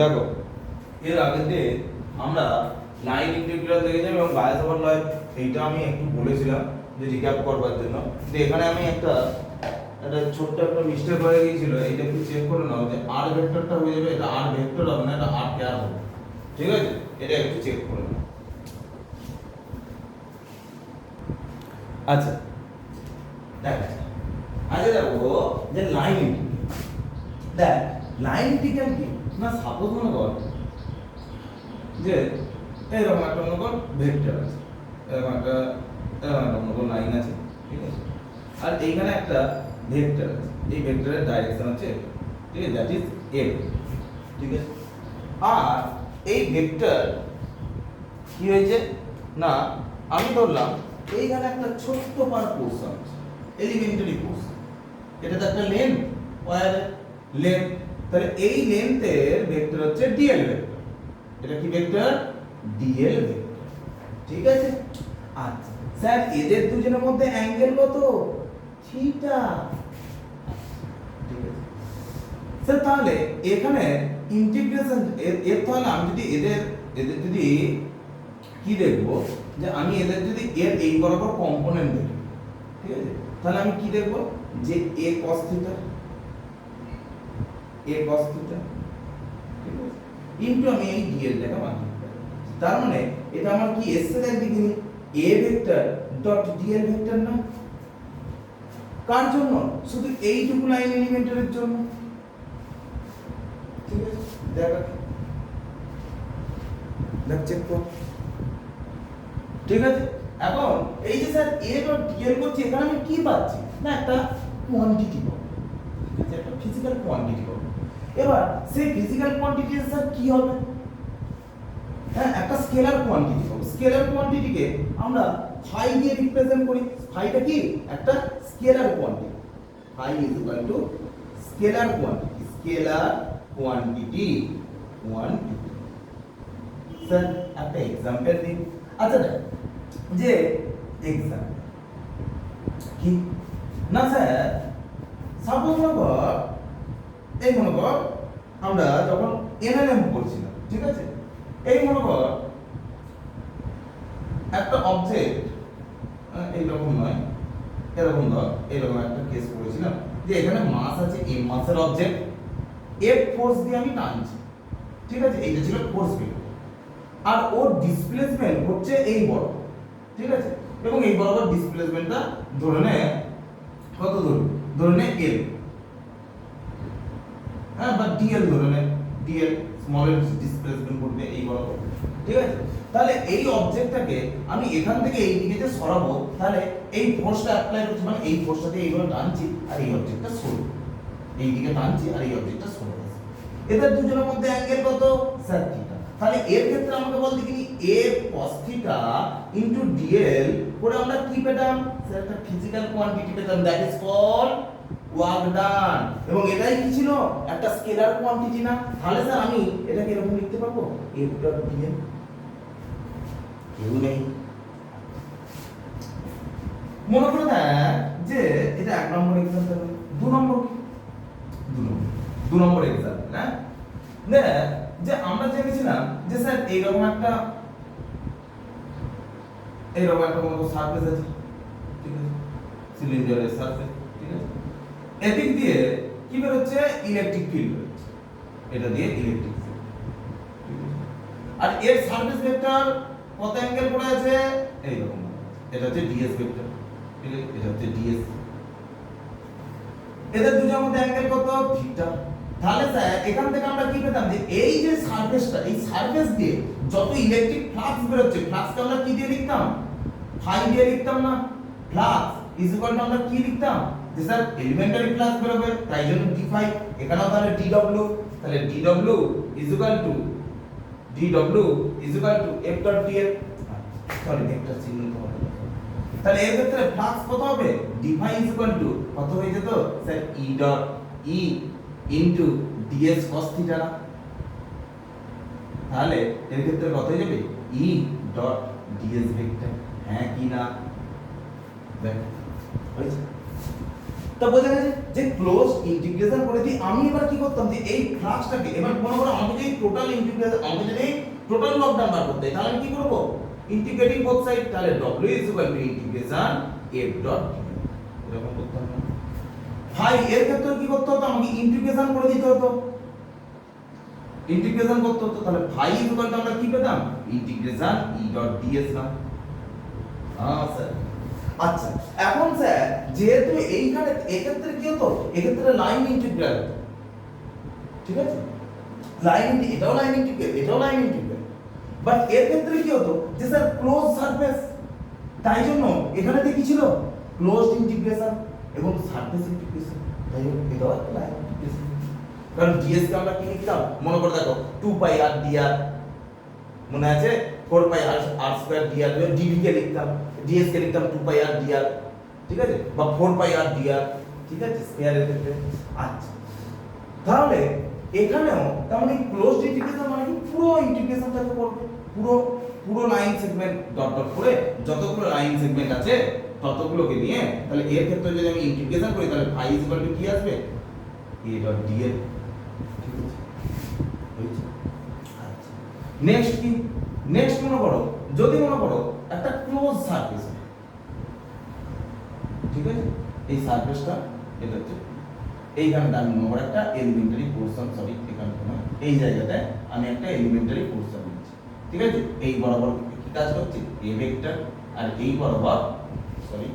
দেখো এর আগেতে আমরা লাইন ইন্টিগ্রাল দেখেছিলাম এবং বায়াস ওভার লয় এইটা আমি একটু বলেছিলাম যে রিক্যাপ করবার জন্য, কিন্তু এখানে আমি একটা ছোট্ট একটা মিস্টেক হয়ে গিয়েছিল। এইটা একটু চেক করে নাও যে আর ভেক্টরটা হয়ে যাবে, এটা আর ভেক্টর হবে না, এটা আর পেয়ার হবে। ঠিক আছে, এটা একটু চেক করে নাও। আচ্ছা দেখ, আচ্ছা দেখো যে লাইন ইন্টিগ্রাল, দেখ লাইন ইন্টিগ্রাল কি না, সাপোজ মনে কর যে এরকম একটা মনে কর ভেক্টর আছে, এরকম একটা মনে কর লাইন আছে, ঠিক আছে, আর এইখানে একটা ভেক্টর আছে, এই ভেক্টরের ডাইরেকশন হচ্ছে, ঠিক আছে, দ্যাট ইজ এফ, ঠিক আছে। আর এই ভেক্টর কি হয়েছে না, আমি ধরলাম এইখানে একটা ছোট্ট পার পোর্শন আছে, এলিমেন্টারি পোর্শন, এটাতে একটা লেন্থ ওয়ার লেন্থ, তাহলে এই লেন্থের ভেক্টর হচ্ছে ডিএল ভেক্টর। এটা কি ভেক্টর? ডিএল ভেক্টর, ঠিক আছে। আচ্ছা স্যার এদের দুজনের মধ্যে অ্যাঙ্গেল কত? থিটা, ঠিক আছে স্যার। তাহলে এখানে ইন্টিগ্রেশন এর তাহলে আমি যদি এদের যদি কি দেখবো, যে আমি এদের যদি এর এই বরাবর কম্পোনেন্ট দেখি, ঠিক আছে, তাহলে আমি কি দেখবো যে a cos theta, a cos theta, ঠিক আছে, ইনটু আমি এই dl টাকে মানি, তার মানে এটা আমার কি এসছে দেখ দেখি a vector dot dl vector না, কার জন্য? শুধু এইটুকু লাইন এলিমেন্টের জন্য, ঠিক আছে। দেখ চেক কর, ঠিক আছে। এখন এই যে স্যার a ডট dl করছি, এখানে আমি কি পাচ্ছি না, একটা কোয়ান্টিটি পাবো, ঠিক আছে, একটা ফিজিক্যাল কোয়ান্টিটি পাবো। এবার সেই ফিজিক্যাল কোয়ান্টিটি স্যার কি হবে? হ্যাঁ, একটা স্কেলার কোয়ান্টিটি পাবো। স্কেলার কোয়ান্টিটিকে আমরা ফাই দিয়ে রিপ্রেজেন্ট করি। ফাইটা কি? একটা স্কেলার কোয়ান্টিটি। Phi is equal to scalar quantity, scalar quantity, quantity. Sir একটা এক্সাম্পল দিন। আচ্ছা দেখ যে এক্সাম্পল কি না স্যার, সাপোজ মনে কর, এই মনে কর আমরা যখন এনএলএম পড়ছিলাম, ঠিক আছে, এই মনে কর একটা অবজেক্ট এইরকম নয়, এরকম ধর, এরকম একটা কেস করেছিলাম যে এখানে মাস আছে, এম মাসের অবজেক্ট, এফ ফোর্স দিয়ে আমি টানছি, ঠিক আছে, এইটা ছিল ফোর্স ভেক্টর, আর ওর ডিসপ্লেসমেন্ট হচ্ছে এই বড়, ঠিক আছে, এবং এই বরাবর ডিসপ্লেসমেন্টটা ধরে নে কত, ধরে নে এল, হ্যাঁ, বা ডিএল ধরে নে, ডিএল স্মল এর ডিসপ্লেসমেন্ট করবে এই বরাবর, ঠিক আছে। তাহলে এই অবজেক্টটাকে আমি এখান থেকে এই দিকে যে সরাবো, তাহলে এই ফোর্সটা অ্যাপ্লাই করছি, মানে এই ফোর্সটাকে এইভাবে টানছি আর এই অবজেক্টটা সরবে, এই দিকে টানছি আর এই অবজেক্টটা সরে আসছে। এদের দুজনের মধ্যে অ্যাঙ্গেল কত? Sir theta. তাহলে এর ক্ষেত্রে আমাকে বলতে কি a cos theta into dl করে আমরা কি পেতাম? স্যার একটা ফিজিক্যাল কোয়ান্টিটি পেতাম, that is called work done, এবং এটাই কি ছিল? একটা স্কেলার কোয়ান্টিটি না? তাহলে স্যার আমি এটাকে এরকম লিখতে পারবো, f ডট dl। কেউ নেই মনে করে দেখ যে এটা 1 নম্বর এক্সাম্পল, 2 নম্বর কি, 2 নম্বর এক্সাম্পল, হ্যাঁ দেখ যে আমরা জেনেছিলাম যে স্যার এইরকম একটা কোনো সারফেস আছে, ঠিক আছে, সিলিন্ডারের সারফেস, ঠিক আছে, এদিক দিয়ে কি বের হচ্ছে? ইলেকট্রিক ফিল্ড বেরোচ্ছে, এটা দিয়ে ইলেকট্রিক ফিল্ড, আর এর সারফেস ভেক্টর কত অ্যাঙ্গেল পড়ে আছে? এইরকম, এটা হচ্ছে ডিএস ভেক্টর, ঠিক আছে, এটা হচ্ছে ডিএস। এদের দুজনের মধ্যে অ্যাঙ্গেল কত? থিটা। তাহলে স্যার এখান থেকে আমরা কি পেতাম যে এই যে সারফেসটা, এই সারফেস দিয়ে যত ইলেকট্রিক ফ্লাক্স বের হচ্ছে, ফ্লাক্সকে আমরা কি দিয়ে লিখতাম? ফাই দিয়ে লিখতাম না? ফ্লাক্স ইজ ইকুয়াল টু আমরা কি লিখতাম যে স্যার এলিমেন্টারি ফ্লাক্স বের হবে, তাই জন্য ডি ফাই, এখানেও তাহলে ডি ডব্লিউ, তাহলে d W is equal to F dot dl, sorry vector চিহ্ন তো হবে, তাহলে এর ক্ষেত্রে ফ্লাক্স কত হবে? D phi is equal to কত হয়ে যেত sir? E dot E into ds cos theta না? তাহলে এর ক্ষেত্রে কত হয়ে যাবে? ই ডট ডিএস ভেক্টর, হ্যাঁ কি না? দেখ হয়েছে। তা বোঝা গেছে যে ক্লোজ ইন্টিগ্রেশন করে দিই আমি এবার কি করতাম যে এই ফ্লাক্সটাকে এবার মনে করো আমাকে যদি টোটাল ইন্টিগ্রেশন আমাকে যদি টোটাল ওয়ার্ক ডান বার করতে হয় তাহলে আমি কি করব ইন্টিগ্রেটিং বোথ সাইড তাহলে w ইন্টিগ্রেশন f ডট এরকম করতাম না ভাই এর ক্ষেত্রে কি করতে হতো আমাকে ইন্টিগ্রেশন করে দিতে হতো ইন্টিগ্রেশন করতে হতো তাহলে ফাই ইকুয়াল টু আমরা কি পেতাম ইন্টিগ্রেশন e ডট ds না হ্যাঁ স্যার আচ্ছা এখন স্যার যেহেতু এইখানে এক্ষেত্রে কি হতো এক্ষেত্রে লাইন ইন্টিগ্রাল হতো ঠিক আছে লাইন এটাও লাইন ইন্টিগ্রাল এটাও লাইন ইন্টিগ্রাল বাট এর ক্ষেত্রে কি হতো যে স্যার ক্লোজ সারফেস তাই জন্য এখানে কি ছিল ক্লোজড ইন্টিগ্রেশন এবং সারফেস ইন্টিগ্রেশন তাই জন্য এটাও একটা লাইন ইন্টিগ্রেশন কারণ ds কে আমরা কি লিখতাম মনে করে দেখো 2 পাই r dr মনে আছে 4 পাই r স্কয়ার dr dv কে লিখতাম ds কে লিখতাম 2 পাই r dr ঠিক আছে বা 4 পাই r dr ঠিক আছে স্কয়ারের ক্ষেত্রে আচ্ছা তাহলে এখানেও তার মানে ক্লোজড ইন্টিগ্রেশন মানে কি পুরো ইন্টিগ্রেশনটাকে করবে পুরো পুরো লাইন সেগমেন্ট ডট ডট করে যতগুলো লাইন সেগমেন্ট আছে ততগুলোকে নিয়ে তাহলে এর ক্ষেত্রে যদি আমি ইন্টিগ্রেশন করি তাহলে ফাই ইকুয়াল টু কি আসবে a ডট dl ঠিক আছে হয়েছে আচ্ছা নেক্সট কি নেক্সট মনে করো যদি মনে করো একটা ক্লোজ সারফেস ঠিক আছে এই সারফেসটা এটা হচ্ছে এইখানে আমি মনে করো একটা এলিমেন্টারি পোরশন সরি এখানে এই জায়গাতে আমি একটা এলিমেন্টারি পোরশন নিচ্ছি ঠিক আছে এই বরাবর কি কাজ করছে a ভেক্টর আর এই বরাবর সরি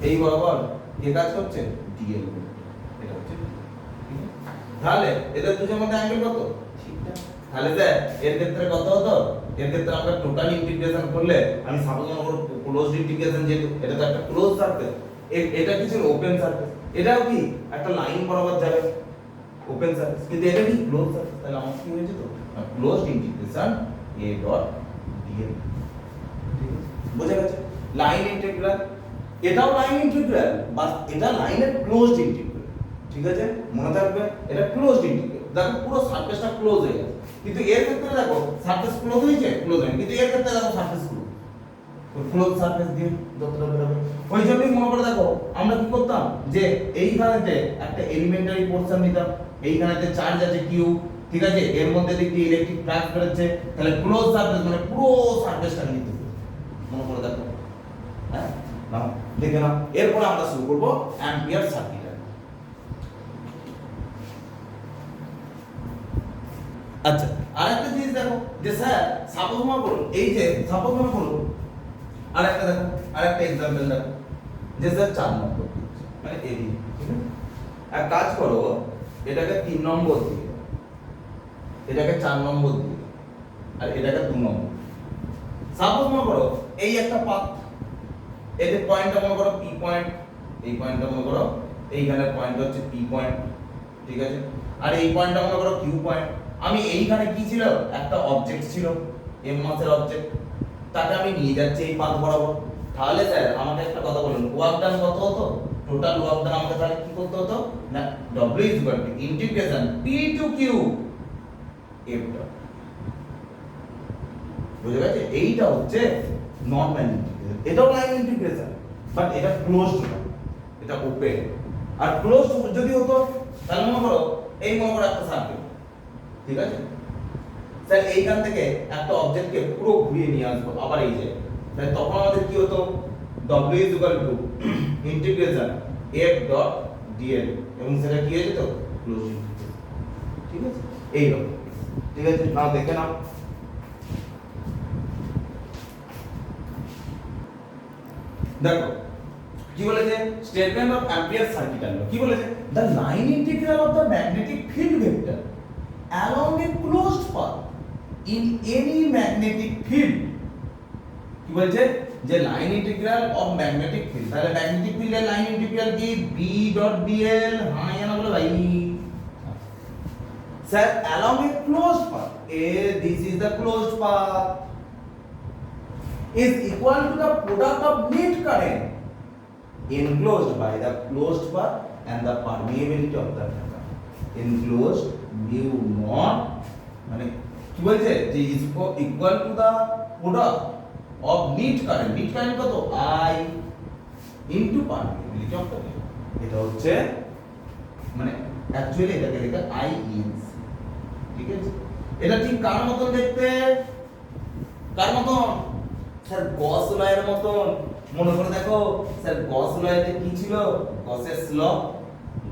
এই বরাবর কে কাজ করছে dl এটা হচ্ছে তাহলে এদের দুজের মধ্যে অ্যাঙ্গেল কত থিটা তাহলে স্যার এর ক্ষেত্রে কত হতো এর ক্ষেত্রে আমরা টোটাল ইন্টিগ্রেশন করলে আমি সাপোজ মনে করব ক্লোজড ইন্টিগ্রেশন যেহেতু এটা তো একটা ক্লোজ সারফেস এটা কিছু ওপেন সারফেস এটাও কি একটা লাইন বরাবর যাবে ওপেন সারফেস কিন্তু এটা কি ক্লোজ সারফেস তাহলে আমার কি হয়েছে তো closed integration a dot dl বুঝা গেছে লাইন ইন্টিগ্রাল এটাও লাইন ইন্টিগ্রাল বাট এটা লাইনের ক্লোজড ইন্টিগ্রাল ঠিক আছে মনে থাকবে এটা ক্লোজড ইন্টিগ্রাল দেখো পুরো সারফেসটা ক্লোজ হয়ে গেছে কিন্তু এর ক্ষেত্রে দেখো সারফেস ক্লোজ হয়েছে ক্লোজ হয়নি কিন্তু এর ক্ষেত্রে দেখো সারফেস ক্লোজ সারফেস দিয়ে যতটা বেরোবে ওই জন্যই মনে করে দেখো আমরা কি করতাম যে এইখানেতে একটা এলিমেন্টারি পোরশন নিতাম এইখানেতে চার্জ আছে কিউ ঠিক আছে এর মধ্যে দেখি ইলেকট্রিক ফ্লাক্স বেরোচ্ছে তাহলে ক্লোজ সারফেস মানে পুরো সারফেসটা নিতে মনে করে দেখো হ্যাঁ নাও দেখে নাও এরপর আমরা শুরু করব অ্যাম্পিয়ার সার্কিট আচ্ছা আরেকটা জিনিস দেখো যে স্যার সাপোজ মনে করুন এই যে সাপোজ মনে করুন আরেকটা দেখো আরেকটা एग्जांपल দেখো যে স্যার 4 নম্বর মানে এই ঠিক আছে এক কাজ করো এটাকে 3 নম্বর দিয়ে এটাকে 4 নম্বর দিয়ে আর এটাকে 2 নম্বর সাপোজ মনে করো এই একটা পাথ এই যে পয়েন্টটা মনে করো পি পয়েন্ট এই পয়েন্টটা মনে করো এইখানে পয়েন্ট হচ্ছে পি পয়েন্ট ঠিক আছে আর এই পয়েন্টটা মনে করো কিউ পয়েন্ট আমি এইখানে কি ছিল একটা অবজেক্ট ছিল এম মাসের অবজেক্ট তাকে আমি নিয়ে যাচ্ছি এই পাথ বরাবর তাহলে স্যার আমাকে একটা কথা বলুন ওয়ার্ক ডান কত হতো টোটাল ওয়ার্ক ডান আমাকে তাহলে কি করতে হতো না w integration p to q f dot বুঝে গেছে এইটা হচ্ছে নন লাইন ইন্টিগ্রেশন এটাও লাইন ইন্টিগ্রেশন বাট এটা ক্লোজড না এটা ওপেন আর ক্লোজড যদি হতো তাহলে মনে করো এই মনে করো একটা সার্কেল ঠিক আছে স্যার এইখান থেকে একটা অবজেক্টকে পুরো ঘুরিয়ে নিয়ে আসবো আবার এই যে তাহলে তখন আমাদের কি হতো w integration f dot dl এবং সেটা কি হয়ে যেত ক্লোজ ইন্টিগ্রেশন ঠিক আছে এই রকম ঠিক আছে নাও দেখে নাও দেখো কি বলেছে স্টেটমেন্ট অফ অ্যাম্পিয়ার সার্কিট আনলো কি বলেছে the line integral of the magnetic field vector along a closed path in any magnetic field কি বলছে যে line integral of magnetic field তাহলে ম্যাগনেটিক ফিল্ডের লাইন ইন্টিগ্রাল কি b ডট dl হ্যাঁ জানা বলে ভাই sir along a closed path this is the closed path is equal to the product of net current enclosed by the closed path and the permeability of the path enclosed mu not মানে কি বলছে যে is equal to the product of net current কত I into permeability of the medium. এটা হচ্ছে মানে actually এটাকে লেখা আইএনসি। ঠিক আছে, এটা ঠিক কার মতন দেখতে? কার মতন? স্যার গস লয়ের মতন। মনে করে দেখো স্যার গস লয়েতে কি ছিল? গসেস ল।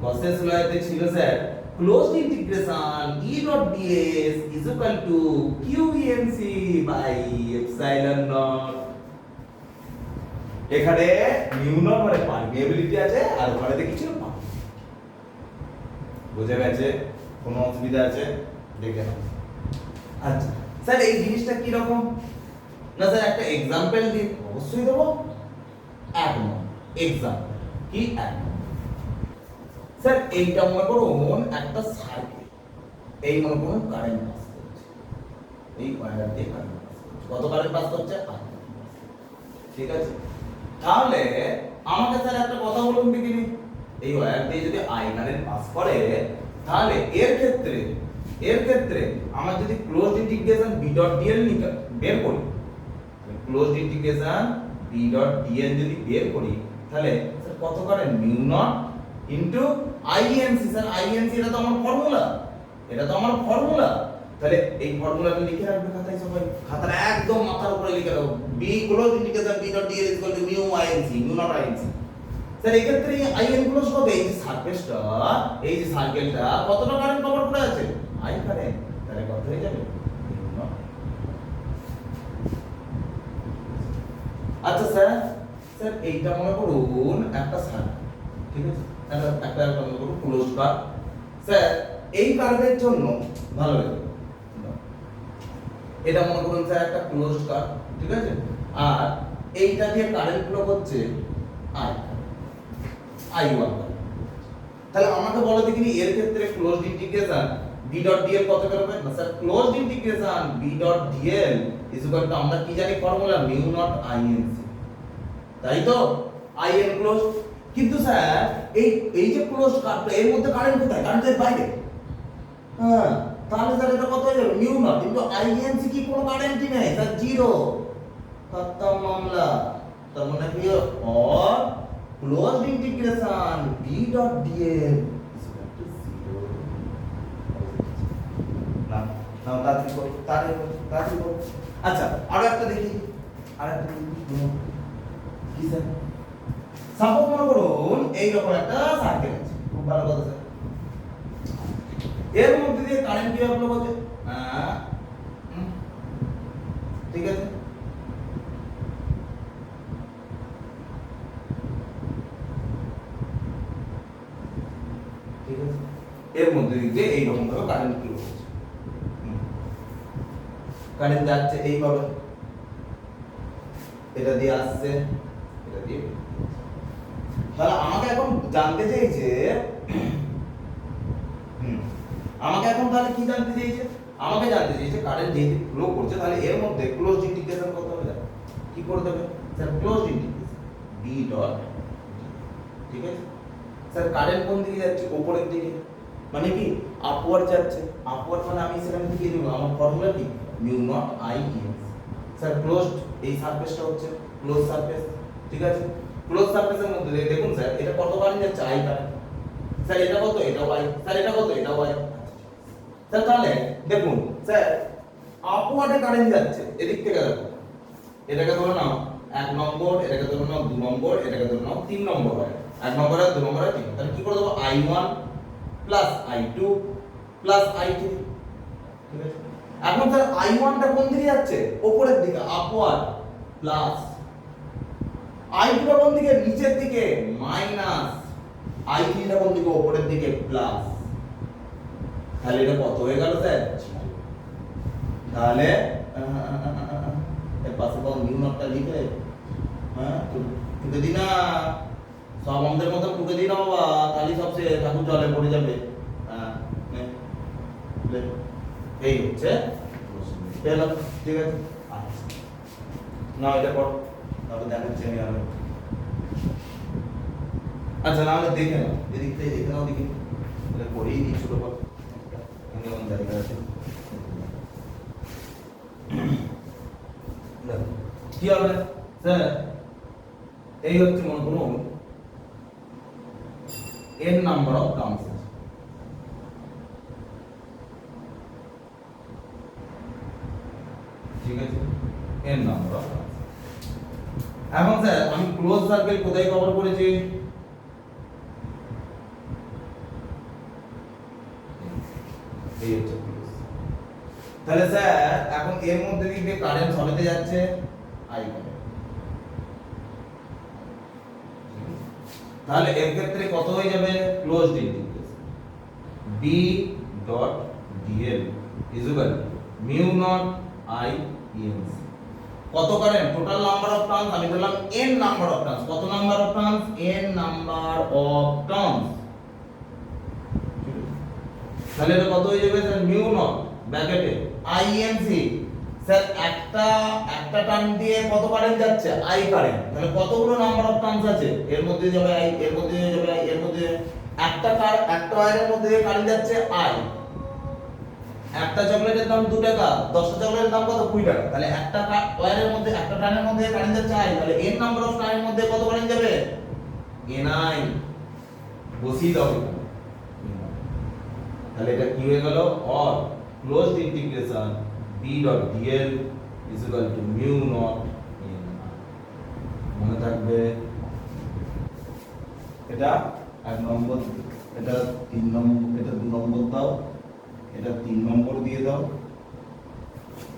গসেস লয়েতে ছিল sir closed integration E dot ds is equal to QENC by epsilon naught। এখানে মিউ নট মানে পারমিয়াবিলিটি আছে আর ওখানে কি ছিল? বুঝে গেছে? কোনো অসুবিধা আছে? দেখে নাও। আচ্ছা স্যার এই জিনিসটা কি রকম? না স্যার একটা एग्जांपल দিন। অবশ্যই দেব। এক নম্বর एग्जांपल কি? এক নম্বর স্যার এইটা মনে করুন একটা সার্কিট, এই মনে করুন কারেন্ট পাস করছে, এই ওয়্যার দিয়ে কারেন্ট পাস করছে। কত কারেন্ট পাস করছে? ঠিক আছে, তাহলে আমাকে স্যার একটা কথা বলুন দেখিনি, এই ওয়্যার দিয়ে যদি আই কারেন্ট পাস করে তাহলে এর ক্ষেত্রে আমার যদি closed integration b dot dl বের করি, closed integration b dot dl যদি বের করি তাহলে স্যার কত current? Mu naught into INC. Sir INC এটা তো আমার ফর্মুলা, তাহলে এই ফর্মুলাটা লিখে রাখবে খাতায় সবাই, খাতাটা একদম মাথার উপরে লিখে রাখো। b close integration b dot dl equal to mu INC, mu not INC. Sir এই ক্ষেত্রে আইএন ক্লোজ কত? এই যে সারফেসটা, এই যে সার্কেলটা কতটা কারেন্ট কভার করে আছে? I current. তাহলে কত হয়ে যাবে? Mu not. আচ্ছা স্যার এইটা মনে করুন একটা সার্কেল, ঠিক আছে, একটা মনে করুন ক্লোজ কার্ভ। স্যার এই কার্ভের জন্য ভালো লাগে, এটা মনে করুন স্যার একটা ক্লোজড কার্ভ, ঠিক আছে, আর এইটা দিয়ে কারেন্ট ফ্লো করছে I1। তাহলে আমাকে বলো দেখিনি এর ক্ষেত্রে closed integration b dot dl কত বেরোবে? না sir closed integration b dot dl is equal two আমরা কি জানি ফর্মুলা? মিউ নট আইএনসি, তাই তো? In close. কিন্তু স্যার এই যে ক্লোজড কার্ভটা এর মধ্যে কারেন্ট কোথায়? কারেন্টের বাইরে। হ্যাঁ, তাহলে স্যার এটা কত হয়ে যাবে? মিউ নট কিন্তু আইএনসি কি কোনো কারেন্টই নেই স্যার, জিরো। খতম মামলা। তার মানে কি? Or closed integration b dot dl is equal to 0। না না তাড়াতাড়ি করো। আচ্ছা আরো একটা দেখি, কি স্যার? সাপোজ মনে করুন এইরকম একটা সার্কেল আছে, খুব ভালো কথা স্যার, এর মধ্যে দিয়ে কারেন্ট কি ফ্লো করছে? হ্যাঁ, ঠিক আছে, ঠিক আছে, এর মধ্যে দিয়ে এইরকম ভাবে কারেন্ট ফ্লো করছে, কারেন্ট যাচ্ছে এইভাবে, এটা দিয়ে আসছে, এটা দিয়ে। তাহলে আমাকে এখন জানতে চাইছে, আমাকে এখন তাহলে কি জানতে চাইছে? আমাকে জানতে চাইছে কারেন্ট যেহেতু ফ্লো করছে তাহলে এর মধ্যে ক্লোজড ইন্টিগ্রেশন কত হবে? কি করে দেবে sir? Closed integration b dot, ঠিক আছে স্যার। কারেন্ট কোন দিকে যাচ্ছে? উপরের দিকে, মানে কি আপওয়ার্ড যাচ্ছে। আপওয়ার্ড মানে আমি সেখানে লিখে দেব আমার ফর্মুলা কি? Mu not INC. Sir closed এই সারফেসটা হচ্ছে ক্লোজ সারফেস, ঠিক আছে। ক্লোজ সারফেসের মধ্যে দেখুন স্যার এটা কত কারেন্ট যাচ্ছে? I current. স্যার এটা কত? এটাও আই। স্যার এটা কত? এটাও আই। স্যার তাহলে দেখুন স্যার আপওয়ার্ডে কারেন্ট যাচ্ছে এদিক থেকে, দেখো এটাকে ধরে নাও 1 নম্বর, এটাকে ধরে নাও 2 নম্বর, এটাকে ধরে নাও 3 নম্বর হয়। 1 নম্বর আর 2 নম্বর আর 3। তাহলে কি করে দেবো? I1 plus I2 plus I3, ঠিক আছে। এখন স্যার I1 টা কোন দিকে যাচ্ছে? উপরের দিকে, আপওয়ার্ড, প্লাস I2 টা কোন দিকে? নিচের দিকে, মাইনাস I3 টা কোন দিকে? উপরের দিকে, প্লাস। তাহলে এটা কত হয়ে গেল স্যার? তাহলে এর পাশে পাবো মিউ নটটা লিখে, হ্যাঁ টুকে দিই না, সব আমাদের মতো টুকে দিই না বাবা, তাহলে সব সে ঠাকুর জলে পড়ে যাবে। হ্যাঁ এই হচ্ছে পেলাম, ঠিক আছে। না এটা পড়, তারপর দেখাচ্ছি আমি আরো। আচ্ছা না হলে দেখে নাও, এদিক থেকে দেখে নাও, দেখি তাহলে পড়েই দিই ছোট পর কেমন জায়গা আছে। কি হবে স্যার? এই হচ্ছে মনে করুন n নাম্বার অফ টার্মস আছে। ঠিক আছে, n নাম্বার অফ টার্মস। এখন স্যার আমি ক্লোজ সার্কেল কোথায় কভার করেছি? এই হচ্ছে ক্লোজ। তাহলে স্যার এখন এর মধ্যে দিকে কারেন্ট সবেতে যাচ্ছে আই কারেন্ট। তাহলে এর ক্ষেত্রে কত হয়ে যাবে? Closed integration b dot dl is equal mu naught i EMC। কত current? Total number of turns আমি ধরলাম n নাম্বার অফ টার্নস। কত number of turns? n number of turns. তাহলে এটা কত হয়ে যাবে স্যার? মিউ নট ব্র্যাকেটে IMC। স্যার একটা টার্ম দিয়ে কত কারেন্ট যাচ্ছে? I current. তাহলে কতগুলো নাম্বার অফ টার্নস আছে? এর মধ্যে যাবে I, এর মধ্যে যাবে I, এর মধ্যে একটা ওয়্যারের মধ্যে দিয়ে কারেন্ট যাচ্ছে I। একটা চকলেটের দাম 2 টাকা, 10টা চকলেটের দাম কত? 20 টাকা। তাহলে একটা ওয়্যারের মধ্যে একটা টার্নের মধ্যে কারেন্ট যাচ্ছে I। তাহলে n নাম্বার অফ টার্নের মধ্যে কত কারেন্ট যাবে? Ni। বসিয়ে দাও এখানে। তাহলে এটা কি হয়ে গেল? Or closed integration b dot dl is equal to mu not n। মনে থাকবে এটা 1 নম্বর, এটা 3 নম্বর, এটা 2 নম্বর দাও, এটা 3 নম্বর দিয়ে দাও,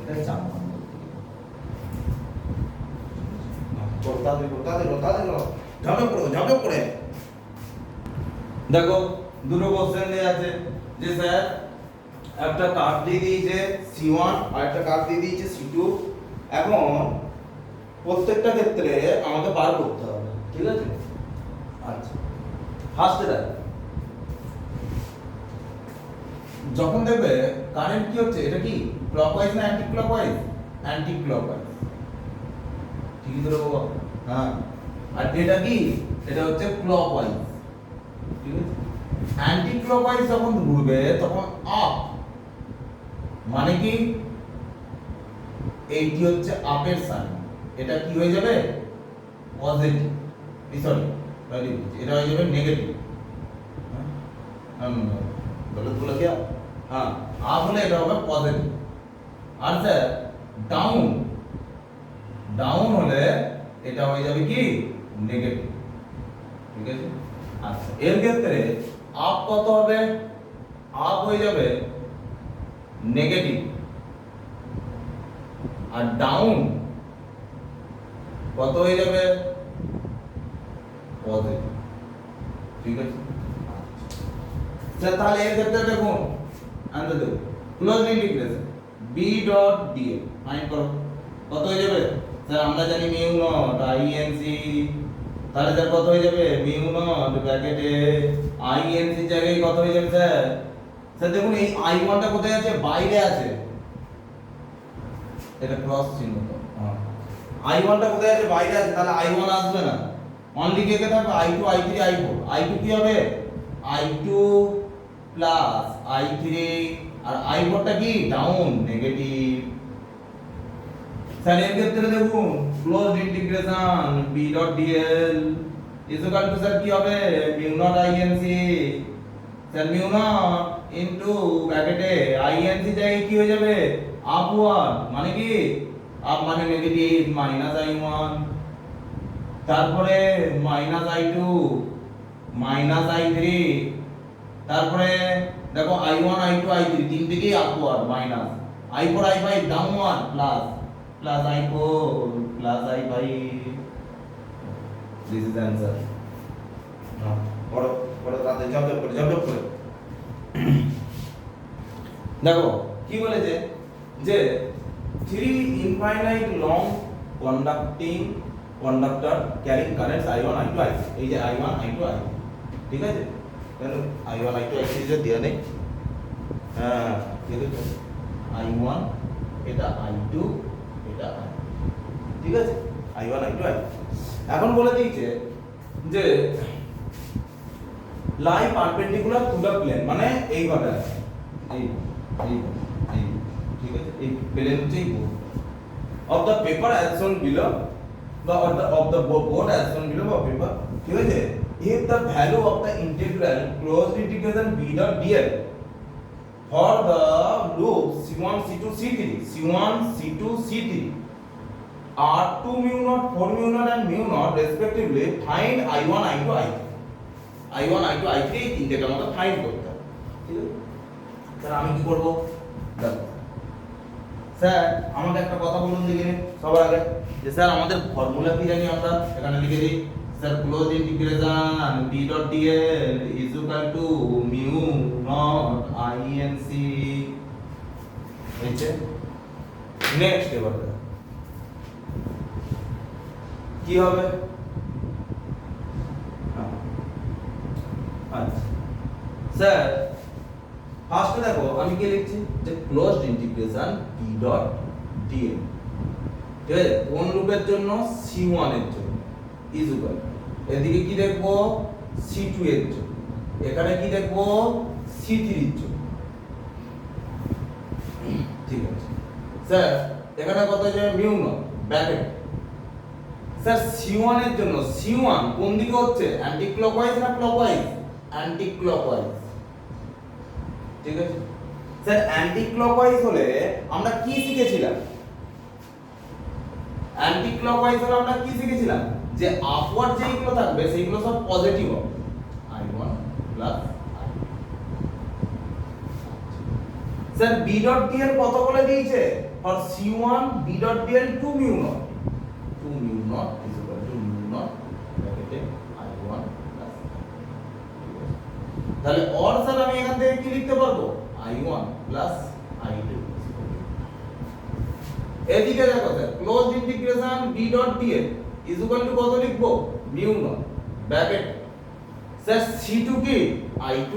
এটা 4 নম্বর দিয়ে দাও। ঝাঁপে পড়ে দেখো দুটো কোশ্চেন দেয়া আছে যে স্যার একটা কার্ভ দিয়ে দিয়েছে C1 আর একটা কার্ভ দিয়ে দিয়েছে C2। এখন প্রত্যেকটা ক্ষেত্রে আমাকে বার করতে হবে, ঠিক আছে? আচ্ছা, ফার্স্টে দেখো, যখন দেখবে কারেন্ট কি হচ্ছে, এটা কি ক্লকওয়াইজ না অ্যান্টি ক্লকওয়াইজ? Anti clockwise. ঠিকই তো বাবা, হ্যাঁ। আর এটা কি? এটা হচ্ছে ক্লকওয়াইজ, ঠিক আছে? অ্যান্টি ক্লকওয়াইজ যখন ঘুরবে তখন আপ, মানে কি এইটি হচ্ছে আপের সাইন, এটা কি হয়ে যাবে? পজিটিভ। সরি, এটা হয়ে যাবে নেগেটিভ। गलत बोला क्या? हाँ, आप बोले এটা হবে পজিটিভ। আর স্যার ডাউন, ডাউন হলে এটা হয়ে যাবে কি? নেগেটিভ, ঠিক আছে? আচ্ছা, এর ক্ষেত্রে আপ কত হবে? আপ হয়ে যাবে নেগেটিভ, আর ডাউন কত হয়ে যাবে? পজিটিভ, ঠিক আছে? তাহলে এর ক্ষেত্রে দেখুন আনতে দেব close integration b dot dl find করো, কত হয়ে যাবে? স্যার আমরা জানি মিউ নট INC। তাহলে স্যার কত হয়ে যাবে? মিউ নট ব্র্যাকেটে INC জায়গায় কত হয়ে যাবে স্যার? স্যার দেখুন এই I1 টা কোথায় আছে? বাইরে আছে, এটা ক্রস চিহ্ন তো। হ্যাঁ, I1 টা কোথায় আছে? বাইরে আছে। তাহলে I1 আসবে না, অনলি কে কে থাকবে? I2, I3, I4। I2 কি হবে? I2 প্লাস I3, আর I4 টা কি? Down, negative. স্যার এর ক্ষেত্রে দেখুন closed integration b dot dl is equal to sir কি হবে? Mu naught INC। Sir mu naught into ব্র্যাকেটে INC জায়গায় কি হয়ে যাবে? আপওয়ার্ড, মানে কি? আপ মানে নেগেটিভ, মাইনাস I1, তারপরে মাইনাস I2, মাইনাস I3, তারপরে দেখো I1, I2, I3 তিন দিকেই upward, minus I4, I5 downward, plus plus I4 plus I5। This is answer. না বড় বড় তাতে জব করে দেখো কি বলেছে যে 3 infinite long conductor carrying currents I1, I2, I3। এই যে I1, I2, I3, ঠিক আছে? কেন I1, I2, I3 যে দেয়া নেই? হ্যাঁ, ঠিক আছে। I1, এটা I2, এটা I3, ঠিক আছে? I1, I2, I3। এখন বলে দিয়েছে যে লাই পারপেন্ডিকুলার টু দ্য প্লেন, মানে এই কথা আছে, এই ঠিক আছে? এই প্লেন হচ্ছে এই board of the paper as shown below, বা of the board as shown below বা পেপার, ঠিক আছে? if the value of the integral closed integration b dot dl for the loop c1 c2 c3 c3 are 2 mu naught 4 mu naught and mu naught respectively, find i1 i2 i3 এই তিনটেকে আমাকে find করতে হবে। ঠিক আছে sir আমি কি করব দেখো স্যার আমাকে একটা কথা বলুন দেখি সবার আগে যে স্যার আমাদের ফর্মুলা কি জানি আমরা এখানে লিখে দিই sir close integration b dot dl is equal to mu naught inc হয়েছে। নেক্সট এবার কি হবে আচ্ছা স্যার ফার্স্টে দেখো আমি কি লিখছি যে closed integration b dot dl ঠিক আছে কোন লুপের জন্য c1 এর জন্য ইজ ইকুয়াল এদিকে কি দেখব c2 এর জন্য এখানে কি দেখব c3 এর জন্য। ঠিক আছে স্যার এখানে কত আছে mu not bracket sir c1 এর জন্য c1 কোন দিকে হচ্ছে অ্যান্টি ক্লকওয়াইজ না ক্লকওয়াইজ অ্যান্টি ক্লকওয়াইজ। ঠিক আছে স্যার অ্যান্টি ক্লকওয়াইজ হলে আমরা কি শিখেছিলাম অ্যান্টি ক্লকওয়াইজ হলে আমরা কি শিখেছিলাম যে আপওয়ার্ড যেগুলো থাকবে সেগুলো সব পজিটিভ হবে i1 plus sir b dot dl কত বলে দিয়েছে for c1 b dot dl 2 mu naught is equal to mu naught ব্র্যাকেটে i1 প্লাস তাহলে অর স্যার আমি এখান থেকে কি লিখতে পারবো i1 প্লাস i2 এদিকে দেখো sir closed integration b dot dl is equal to কত লিখবো mu not bracket sir c2 কি i2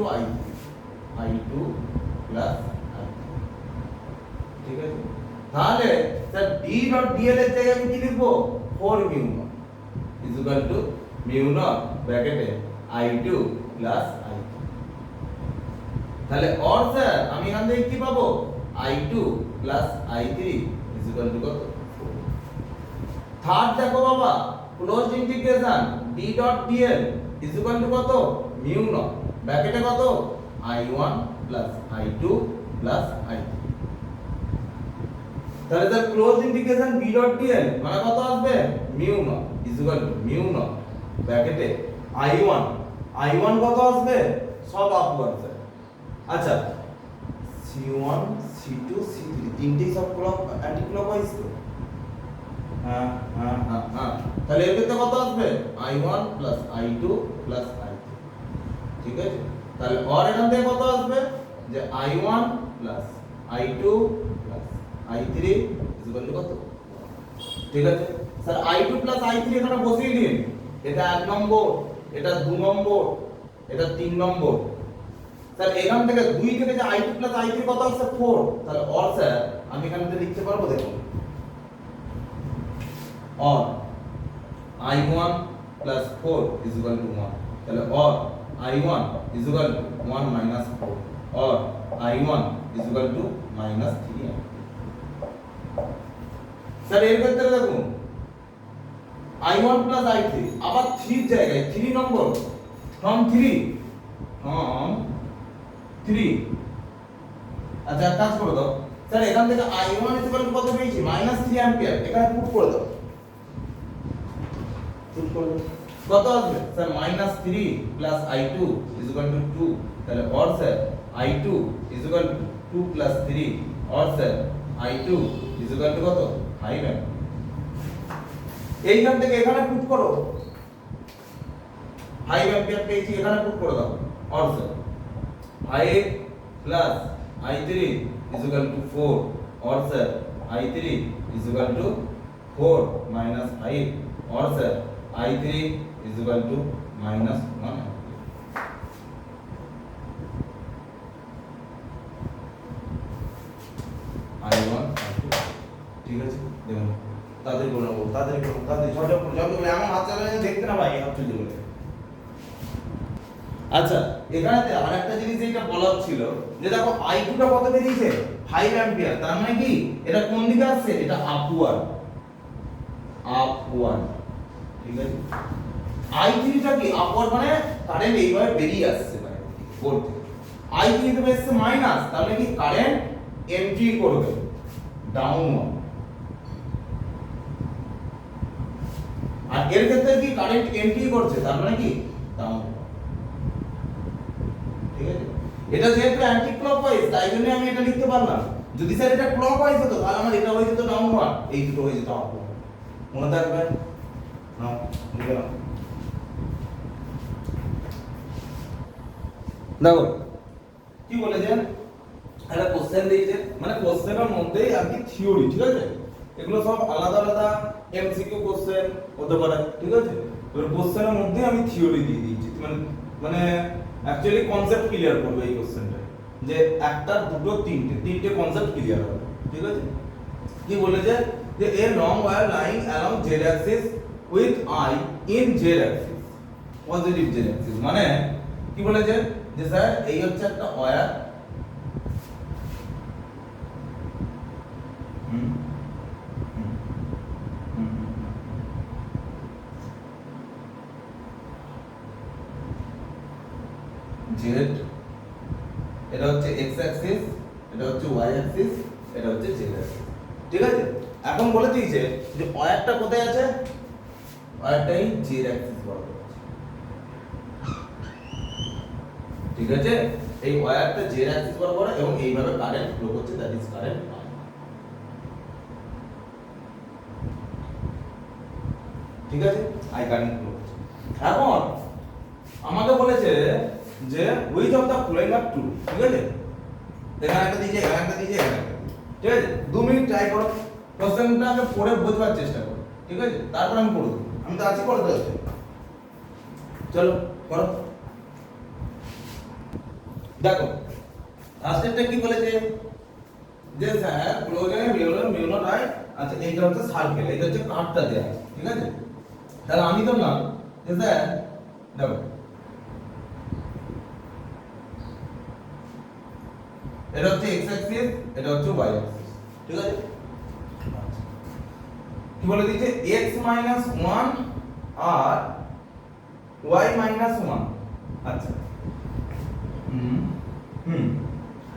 প্লাস ঠিক আছে তাহলে স্যার b ডট dl এর জায়গায় আমি কি লিখবো 4 mu naught is equal to mu naught ব্র্যাকেটে i2 প্লাস i3 তাহলে অর স্যার আমি এখান থেকে কি পাবো i2 plus i3 is equal to কত 4। থার্ড দেখো বাবা closed integration b dot dl is equal to কত মিউ নট ব্র্যাকেটে কত i1 plus i2 plus i3 তাহলে sir close integration b dot dl মানে কত আসবে mu naught is equal to mu naught ব্র্যাকেটে i1 কত আসবে সব আপওয়ার্ড স্যার। আচ্ছা c1 c2 c3 তিনটেই সব ক্লক অ্যান্টি ক্লকওয়াইজ তো হ্যাঁ তাহলে এর ক্ষেত্রে কত আসবে i1 plus i2 plus i3 ঠিক আছে তাহলে অর এখান থেকে কত আসবে যে i1 plus i2 plus i3 is equal to কত ঠিক আছে স্যার i2 প্লাস i3 এখানে বসিয়ে দিন এটা 1 নম্বর এটা 2 নম্বর এটা 3 নম্বর স্যার এখান থেকে 2 থেকে যে i2 প্লাস i3 কত আসছে 4 তাহলে অর স্যার আমি এখানে লিখতে পারবো দেখুন or i1 plus 4 is equal two 1 তাহলে or i1 is equal two 1 minus 4 or i1 is equal two minus 3 sir এর ক্ষেত্রে দেখুন i1 প্লাস i3 আবার 3 এর জায়গায় 3 নম্বর from 3 আচ্ছা কাজ করে দাও স্যার এখান থেকে i1 ইজ ইকুয়াল টু কত পেয়েছি -3 অ্যাম্পিয়ার এখানে পুট করে দাও কত আসবে sir -3 plus i2 is equal two 2 তাহলে or sir i2 is equal two 2 plus 3 or sir i2 is equal to কত 5 অ্যাম্পিয়ার এইখান থেকে এখানে পুট করো 5 অ্যাম্পিয়ার পেয়েছি এখানে পুট করে দাও or sir 5 plus i3 is equal two 4 or sir i3 is equal two 4 minus 5 or sir i3 is equal to minus 1 i1 ঠিক আছে দেখুন তাদের গুণ করব তাদের ছোট যতগুলো আমার হাত চালালে দেখতে না ভাই হাত চলে গেলে। আচ্ছা এখানে আরেকটা জিনিস যেটা বলা ছিল যে দেখো i2 টা কত বেরিয়েছে 5 অ্যাম্পিয়ার তার মানে কি এটা কোন দিকে আসছে এটা আপওয়ার্ড ঠিক আছে I3 টা কি আপওয়ার্ড মানে কারেন্ট এইভাবে বেরিয়ে আসছে বাইরে থেকে বোর্ড থেকে I3 তে এসছে মাইনাস তাহলে কি কারেন্ট এন্ট্রি করবে ডাউনওয়ার্ড আর এর ক্ষেত্রে কি কারেন্ট এন্ট্রি করছে তার মানে কি ডাউনওয়ার্ড ঠিক আছে এটা যেহেতু অ্যান্টি ক্লকওয়াইজ তাই জন্য আমি এটা লিখতে পারলাম যদি স্যার এটা ক্লকওয়াইজ হতো তাহলে আমার এটা হয়ে যেত ডাউনওয়ার্ড এই দুটো হয়ে যেত আপওয়ার্ড মনে থাকবে না লিখে নাও দেখো কি বলেছেন একটা কোশ্চেন দিয়েছে মানে কোশ্চেনের মধ্যেই আর কি থিওরি ঠিক আছে এগুলো সব আলাদা আলাদা এমসিকিউ কোশ্চেন হতে পারে ঠিক আছে এবার কোশ্চেনের মধ্যে আমি থিওরি দিয়ে দিয়েছি মানে অ্যাকচুয়ালি কনসেপ্ট ক্লিয়ার করবে এই কোশ্চেনটা যে একটা দুটো তিনটে কনসেপ্ট ক্লিয়ার হবে ঠিক আছে কি বলেছে যে a long wire lying along Z axis with I in Z axis positive Z axis মানে কি বলেছে যে স্যার এই হচ্ছে একটা ওয়্যার জেড এটা হচ্ছে এক্স অ্যাক্সিস এটা হচ্ছে ওয়াই অ্যাক্সিস এটা হচ্ছে জেড অ্যাক্সিস ঠিক আছে এখন বলে দিয়েছে যে ওয়্যারটা কোথায় আছে ওয়্যারটাই জেড অ্যাক্সিস বরাবর আছে ঠিক আছে এই ওয়্যারটা জেড অ্যাক্সিস বরাবর এবং এইভাবে কারেন্ট ফ্লো করছে দ্যাট ইজ কারেন্ট ঠিক আছে আই কারেন্ট ফ্লো করছে এখন আমাকে বলেছে যে with of the flowing up to ঠিক আছে এখানে একটা দিয়েছে এখানে একটা দিয়েছে এখানে একটা দিয়েছে ঠিক আছে 2 মিনিট ট্রাই করো কোশ্চেনটা আগে পড়ে বোঝার চেষ্টা করো ঠিক আছে তারপর আমি করে দেব আমি তো আছি করে দেব চলো করো দেখো লাস্টেরটা কি বলেছে যে স্যার ক্লোজের মিউনো রাইট আচ্ছা এইটা হচ্ছে সার্কেল এটা হচ্ছে কার্ভটা দেয়া আছে ঠিক আছে তাহলে আমি তো না যে স্যার দেখো এটা হচ্ছে x অ্যাক্সিস এটা হচ্ছে y অ্যাক্সিস ঠিক আছে কি বলে দিয়েছে x 1 আর y 1 আচ্ছা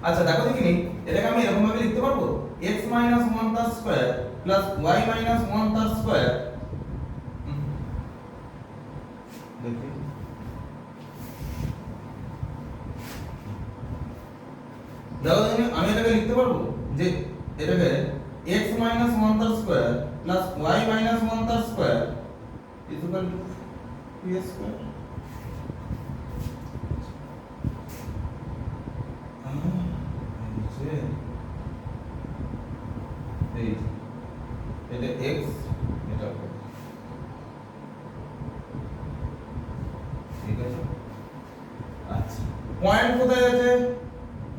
আচ্ছা দেখো দেখিনি এটাকে আমি এরকম ভাবে লিখতে পারবো x 1 তার স্কয়ার প্লাস y 1 তার স্কয়ার দেখি দেখো আমি এটাকে লিখতে পারবো যে এটাকে x 1 তার স্কয়ার প্লাস y 1 তার স্কয়ার ইকুয়াল টু 2 স্কয়ার এটা x এটা ঠিক আছে আচ্ছা পয়েন্ট কোথায় আছে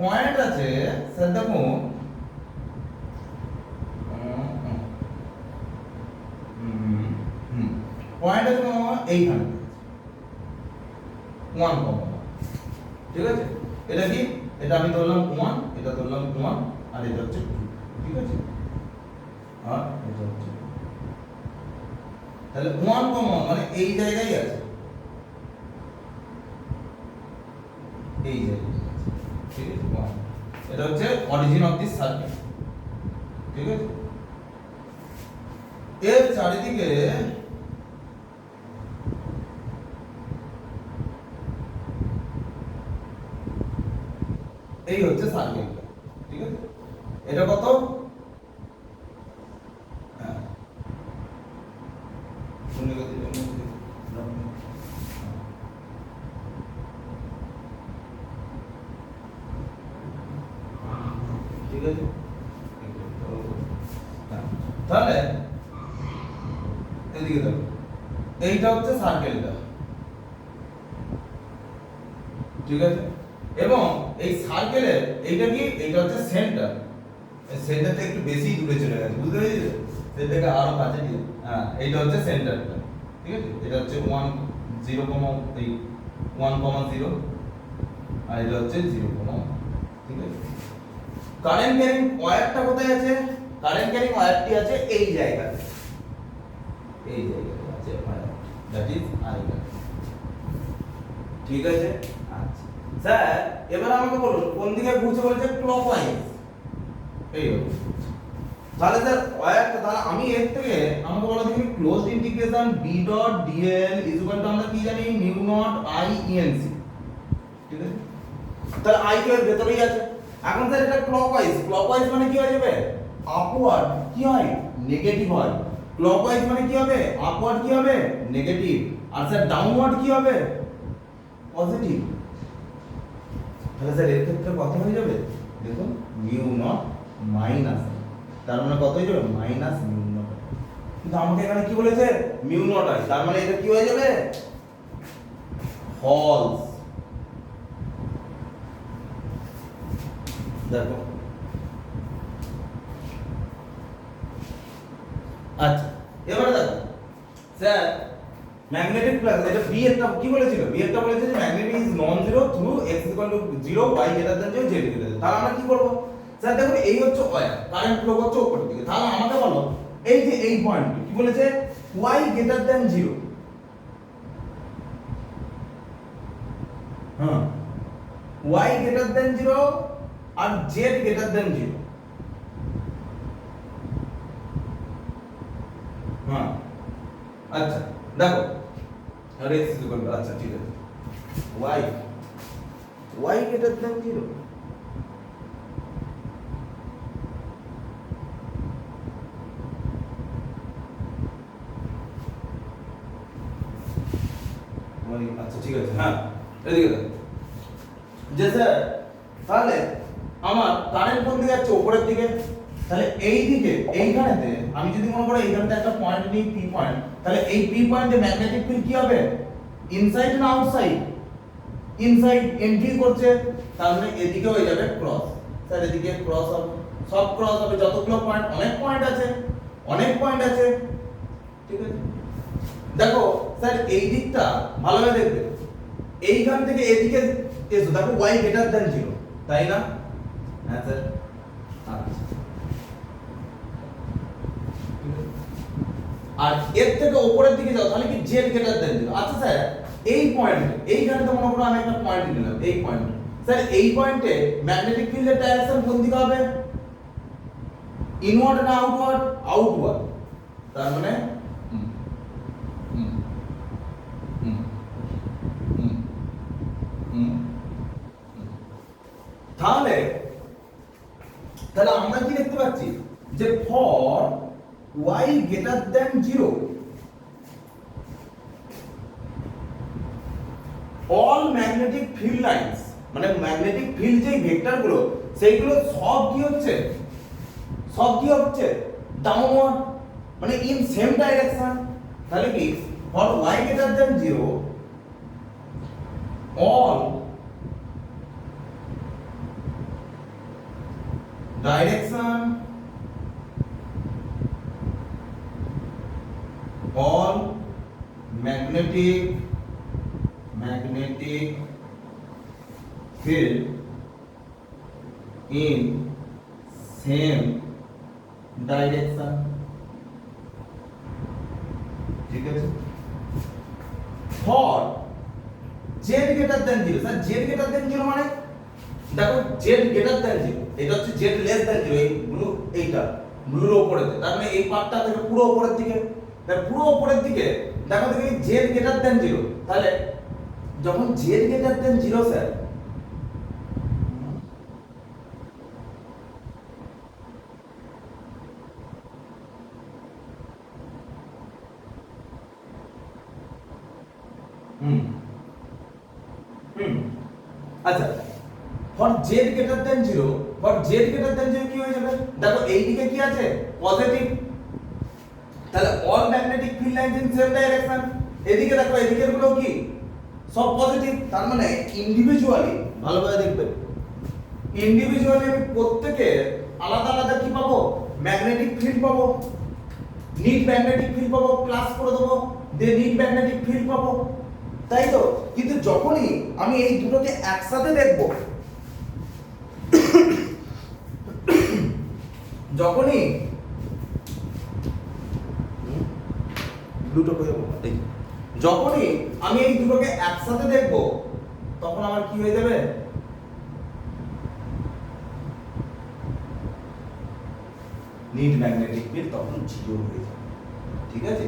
পয়েন্ট আছে স্যার দেখো পয়েন্ট আছে এইখানে 1 ঠিক আছে এটা কি এটা আমি ধরলাম 1 এটা ধরলাম 1 আর এটা হচ্ছে 2 ঠিক আছে আর এটা হচ্ছে তাহলে 1 মানে এই জায়গায় আছে এই জায়গায় ঠিক আছে 1 এটা হচ্ছে অরিজিন অফ দিস সার্কেল ঠিক আছে এর চারিদিকে এই হচ্ছে সার্কেলটা ঠিক আছে এটা কত হ্যাঁ ঠিক আছে তাহলে এদিকে দেখো এইটা হচ্ছে সার্কেলটা ঠিক আছে এবং এই সার্কেলের এইটা কি এইটা হচ্ছে সেন্টার এই সেন্টারটা একটু বেশি দূরে চলে গেছে বুঝতে পেরেছো সেটাকে আরো কাছে নিয়ে হ্যাঁ এইটা হচ্ছে সেন্টারটা ঠিক আছে এটা হচ্ছে 1 0 এই 1 0 আর এটা হচ্ছে 0 ঠিক আছে কারেন্ট ক্যারিং ওয়্যারটা কোথায় আছে কারেন্ট ক্যারিং ওয়্যারটি আছে এই জায়গাতে আছে ওয়্যার দ্যাট ইজ আই ঠিক আছে। আচ্ছা স্যার এবার আমাকে বলুন কোন দিকে ঘুরছে বলেছে ক্লকওয়াইজ। এই হলো। তাহলে স্যার তাহলে আমি এর থেকে আমাকে বলা দেখি closed integration b dot dl is equal two আমরা কি জানি মিউ নট i enc। ঠিক আছে, তাহলে i তো এর ভেতরেই আছে। এখন স্যার এটা ক্লকওয়াইজ মানে কি হয়ে যাবে আপওয়ার্ড কি হয় নেগেটিভ হয়। ক্লকওয়াইজ মানে কি হবে আপওয়ার্ড কি হবে নেগেটিভ, আর স্যার ডাউনওয়ার্ড কি হবে পজিটিভ। তাহলে স্যার এর ক্ষেত্রে কত হয়ে যাবে দেখুন মিউ নট মাইনাস, তার মানে কত হয়ে যাবে মাইনাস মিউ নট। কিন্তু আমাকে এখানে কি বলেছে মিউ নট আছে, তার মানে এটা কি হয়ে যাবে ফলস। দেখো আচ্ছা এবারে দেখো স্যার ম্যাগনেটিক প্লাস এটা বি একটা কি বলেছিল, বি একটা বলেছে যে magnetic is non zero through x equal to 0 y greater than 0 z greater than. তাহলে আমরা কি করব স্যার দেখুন এই হচ্ছে ওয়্যার কারেন্ট ফ্লো করছে উপরের দিকে। তাহলে আমাকে বলো এই যে এই পয়েন্ট কি বলেছে y গ্রেটার দ্যান 0। হ্যাঁ y গ্রেটার দ্যান 0 আর z গ্রেটার দ্যান 0। হ্যাঁ আচ্ছা দেখো আর x ইজ ইকুয়াল টু আচ্ছা ঠিক আছে y গ্রেটার দ্যান 0। আচ্ছা ঠিক আছে হ্যাঁ এদিকে দেখো যে স্যার তাহলে আমার কারেন্ট কোন দিকে যাচ্ছে উপরের দিকে, তাহলে এই দিকে এইখানেতে আমি যদি মনে করো এইখানতে একটা পয়েন্ট নিই পি পয়েন্ট, তাহলে এই পি পয়েন্টে ম্যাগনেটিক ফিল্ড কি হবে ইনসাইড না আউটসাইড ইনসাইড এন্ট্রি করছে, তার মানে এদিকে হয়ে যাবে ক্রস। স্যার এদিকে ক্রস হবে সব ক্রস হবে যতগুলো পয়েন্ট অনেক পয়েন্ট আছে ঠিক আছে। দেখো স্যার এই দিকটা ভালোভাবে দেখবে এইখান থেকে এদিকে এসো দেখো y গ্রেটার দ্যান 0 তাই না হ্যাঁ স্যার আচ্ছা আর এর থেকে উপরের দিকে যাও তাহলে কি z গ্রেটার দ্যান 0। আচ্ছা স্যার এই পয়েন্ট এইখানে তো মনে করো আমি একটা পয়েন্ট নিলাম এই পয়েন্ট, স্যার এই পয়েন্টে ম্যাগনেটিক ফিল্ডের ডাইরেকশন কোন দিকে হবে ইনওয়ার্ড না আউটওয়ার্ড। তার মানে তাহলে আমরা কি দেখতে পাচ্ছি যে for y greater than 0 all magnetic field lines মানে ম্যাগনেটিক ফিল্ড যে ভেক্টর গুলো সেইগুলো সব কি হচ্ছে ডাউনওয়ার্ড মানে ইন সেম ডাইরেকশন। তাহলে কি for y greater than 0 all direction all magnetic field in same direction। ঠিক আছে for z greater than 0 sir z greater than 0 মানে দেখো z গ্রেটার দ্যান 0 এটা হচ্ছে z লেস দ্যান 0 এই ব্লু এইটা ব্লুর উপরেতে, তার মানে এই পার্টটা থেকে পুরো উপরের দিকে, তাহলে পুরো উপরের দিকে দেখো দেখি z গ্রেটার দ্যান 0। তাহলে যখন z গ্রেটার দ্যান 0 স্যার আচ্ছা ফর z গ্রেটার দ্যান 0 কি হয়ে যাবে দেখো এই দিকে কি আছে পজিটিভ, তাহলে all magnetic field lines in same direction. এদিকে দেখো এদিকের গুলো কি সব পজিটিভ, তার মানে ইন্ডিভিজুয়ালি ভালোভাবে দেখবে ইন্ডিভিজুয়ালি আমি প্রত্যেকে আলাদা আলাদা কি পাবো ম্যাগনেটিক ফিল্ড পাবো, নিট ম্যাগনেটিক ফিল্ড পাবো প্লাস করে দেবো দে নিট ম্যাগনেটিক ফিল্ড পাবো, তাই তো। কিন্তু যখনই আমি এই দুটোকে একসাথে দেখব যখনই আমি এই দুটোকে একসাথে দেখব তখন আমার কি হয়ে যাবে, নেট ম্যাগনেটিক ফিল্ড তখন 0 হয়ে যাবে। ঠিক আছে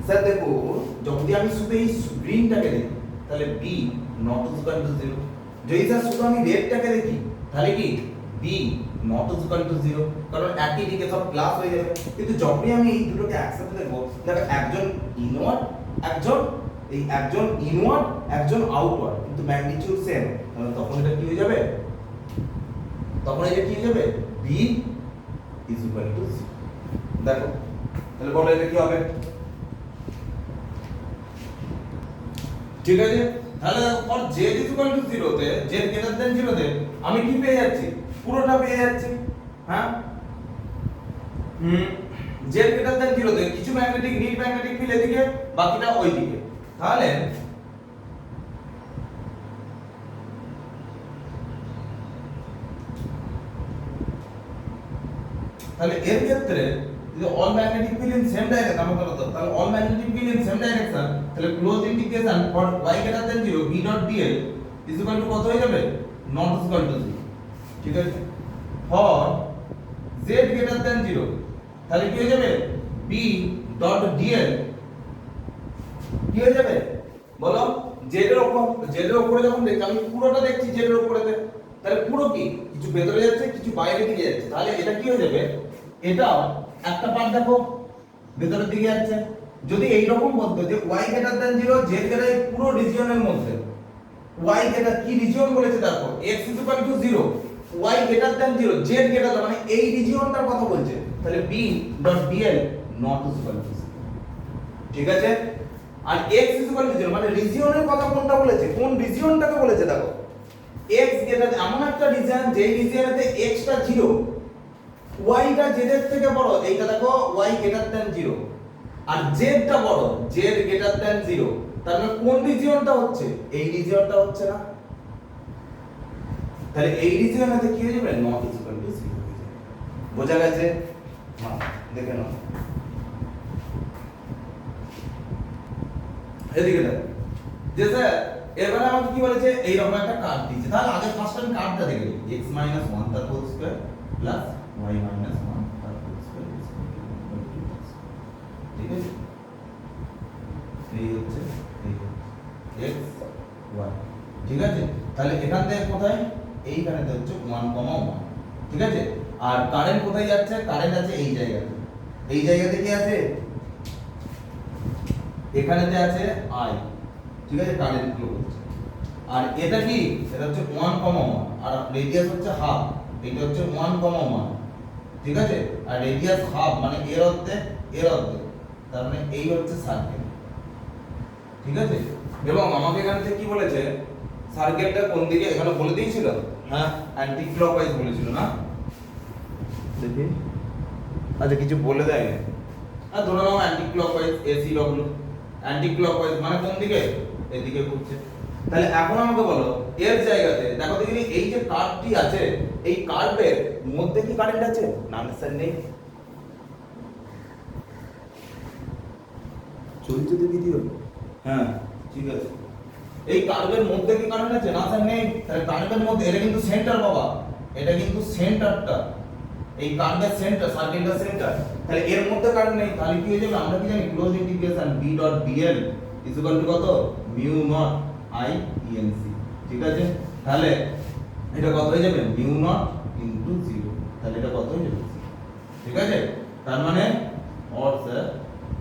স্যার, দেখো যদি আমি শুধু এই গ্রিনটাকে দেখি তাহলে বি নট ইকুয়াল টু 0, যদি স্যার শুধু আমি রেডটাকে দেখি তাহলে কি বি নট ইকুয়াল টু 0, কারণ একই দিকে সব প্লাস হয়ে যাবে। কিন্তু যখনই আমি এই দুটোকে একসাথে দেখব, দেখো একজন ইনওয়ার্ড একজন আউটওয়ার্ড, কিন্তু ম্যাগনিটিউড সেম, তাহলে তখন এটা কি হয়ে যাবে, বি ইজ ইকুয়াল টু 0। দেখো তাহলে বলো এটা কি হবে, ঠিক আছে। তাহলে for z is equal two 0 তে, z গ্রেটার দ্যান 0 তে আমি কি পেয়ে যাচ্ছি, পুরোটা পেয়ে যাচ্ছি। হ্যাঁ z গ্রেটার দ্যান 0 তে কিছু ম্যাগনেটিক নিট ম্যাগনেটিক ফিল্ড এদিকে, বাকিটা ওইদিকে। তাহলে এর ক্ষেত্রে যদি all magnetic field in same direction, আমরা বলতো তাহলে all magnetic field in same direction, তাহলে close integration for y greater than 0 b dot dl is equal to কত হয়ে যাবে, নট ইকুয়াল টু 0। ঠিক আছে, ফর z গ্রেটার দ্যান 0 তাহলে কি হয়ে যাবে, b ডট dl কি হয়ে যাবে বলো, z এর উপরে যখন দেখি, আমি পুরোটা দেখছি z এর উপরেতে, তাহলে পুরো কি কিছু ভেতরে যাচ্ছে কিছু বাইরে দিকে যাচ্ছে, তাহলে এটা কি হয়ে যাবে, এটাও একটা পার্ট দেখো ভেতরের দিকে যাচ্ছে। যদি এই রকম বলতো যে y greater than 0 z greater পুরো রিজিয়নের মধ্যে, y গ্রেটার কি রিজিয়ন বলেছে দেখো, x is equal two 0, y greater than 0 z greater মানে এই রিজিয়নটার কথা বলছে, তাহলে b dot dl not equal to 0। ঠিক আছে, আর x ইজ ইকুয়াল টু 0 মানে রিজিয়নের কথা কোনটা বলেছে, কোন রিজিয়নটাকে বলেছে দেখো, x গ্রেটার এমন একটা রিজিয়ন যেই রিজিয়নেতে x টা 0, y টা z এর থেকে বড়, এইটা দেখো y গ্রেটার দ্যান 0, আর z টা বড়, z গ্রেটার দ্যান 0, তার মানে কোন রিজিয়নটা হচ্ছে, এই রিজিয়নটা হচ্ছে না, তাহলে এই রিজিয়নেতে কি হয়ে যাবে, নট ইকুয়াল টু 0 হয়ে যাবে। বোঝা গেছে, হ্যাঁ দেখে নাও এদিকে দেখো, যে স্যার এবারে আমাকে কি বলেছে, এই রকম একটা কার্ভ দিয়েছে, তাহলে আগে ফার্স্ট আমি কার্ভটা দেখে নিই, x - 1 তার হোল স্কয়ার প্লাস y - 1 তার হোল স্কয়ার, ঠিক আছে, এই হচ্ছে x y, ঠিক আছে। তাহলে এখান থেকে কোথায়, এইখানেতে হচ্ছে 1, 1, ঠিক আছে। আর কারেন্ট কোথায় যাচ্ছে, কারেন্ট আছে এই জায়গাতে, এই জায়গাতে কি আছে, এখানেতে আছে I, ঠিক আছে, কারেন্ট ফ্লো হচ্ছে। আর এটা কি, এটা হচ্ছে 1, 1 আর রেডিয়াস হচ্ছে হাফ, এটা হচ্ছে 1, 1, ঠিক আছে। আর রেডিয়াস হাফ মানে এর অর্ধেক, তার মানে এই হচ্ছে সার্কেল, ঠিক আছে। এবং আমাকে এখান থেকে কি বলেছে, সার্কেলটা কোন দিকে এখানে বলে দিয়েছিল, হ্যাঁ অ্যান্টি ক্লকওয়াইজ বলেছিল না, দেখি আচ্ছা কিছু বলে দেয় না, আর ধরে নাও anti clockwise AC W, anti clockwise মানে কোন দিকে, এদিকে ঘুরছে। তাহলে এখন আমাকে বলো এর জায়গাতে দেখো দেখি এই যে কার্ভটি আছে, এই কার্ভের মধ্যে কি কারেন্ট আছে, না স্যার নেই, চলছে তো ভিডিও, হ্যাঁ ঠিক আছে, এই কার্ভের মধ্যে কি কারেন্ট আছে, না স্যার নেই, তাহলে কার্ভের মধ্যে, এটা কিন্তু সেন্টার বাবা, এটা কিন্তু সেন্টারটা, এই কার্ভের সেন্টার, সার্কেলটা সেন্টার, তাহলে এর মধ্যে কারেন্ট নেই, তাহলে কি হয়ে যাবে, আমরা কি জানি close integration b dot dl is equal to কত, মিউ নট I ENC, ঠিক আছে। তাহলে এটা কত হয়ে যাবে, মিউ নট ইনটু 0, তাহলে এটা কত হয়ে যাবে, ঠিক আছে। তার মানে or sir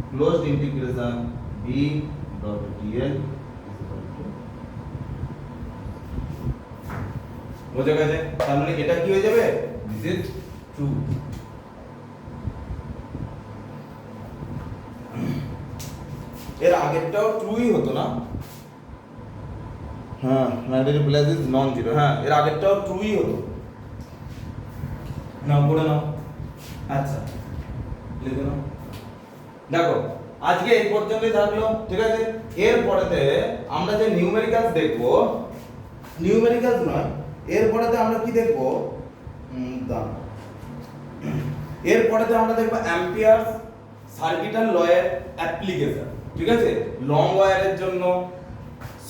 closed integration b dot dl is equal two, বোঝা গেছে। তার মানে এটা কি হয়ে যাবে, দিস ইজ ট্রু। এর আগেরটাও ট্রুই হতো না, হ্যাঁ magnetic plus is non zero, হ্যাঁ এর আগেরটাও ট্রুই হতো, নাও করে নাও, আচ্ছা লিখে নাও। দেখো আজকে এই পর্যন্তই থাকলো, ঠিক আছে। এর পরেতে আমরা যে নিউমেরিক্যালস দেখবো, নিউমেরিক্যালস নয়, এর পরেতে আমরা কি দেখবো, এর পরেতে আমরা দেখবো অ্যাম্পিয়ারস সার্কিটাল ল এর অ্যাপ্লিকেশন, ঠিক আছে। লং ওয়্যারের জন্য,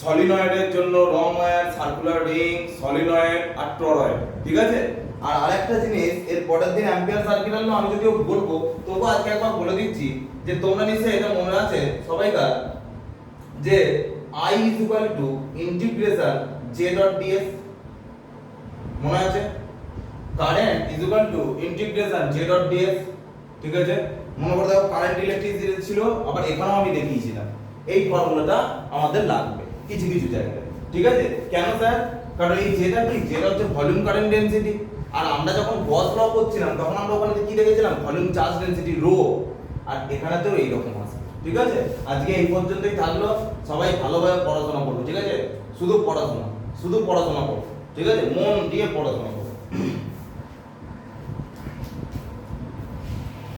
সলিনয়েডের জন্য রং ওয়্যার, সার্কুলার রিং, সলিনয়েড আর টরয়েড, ঠিক আছে। আর আরেকটা জিনিস, এর পরের দিন অ্যাম্পিয়ার সার্কিট আমি যদিও বলবো, তবু আজকে একবার বলে দিচ্ছি যে তোমরা নিশ্চয়ই এটা মনে আছে সবাইকার, যে I is equal to integration J dot ds, মনে আছে? Current is equal to integration J dot ds, ঠিক আছে। মনে করে দেখো কারেন্ট ইলেকট্রিসিটি ছিল, আবার এখানেও আমি দেখিয়েছিলাম। এই ফর্মুলাটা আমাদের লাগবে কিছু কিছু জায়গায়, ঠিক আছে। কেন স্যার? কারণ এই যেটা কি, যেটা হচ্ছে ভলিউম কারেন্ট ডেনসিটি, আর আমরা যখন গস ল করছিলাম তখন আমরা ওখানে কি দেখেছিলাম, ভলিউম চার্জ ডেনসিটি রো, আর এখানেতেও এইরকম আছে, ঠিক আছে। আজকে এই পর্যন্তই থাকলো, সবাই ভালোভাবে পড়াশোনা করবে, ঠিক আছে। শুধু পড়াশোনা করো, ঠিক আছে, মন দিয়ে পড়াশোনা করো।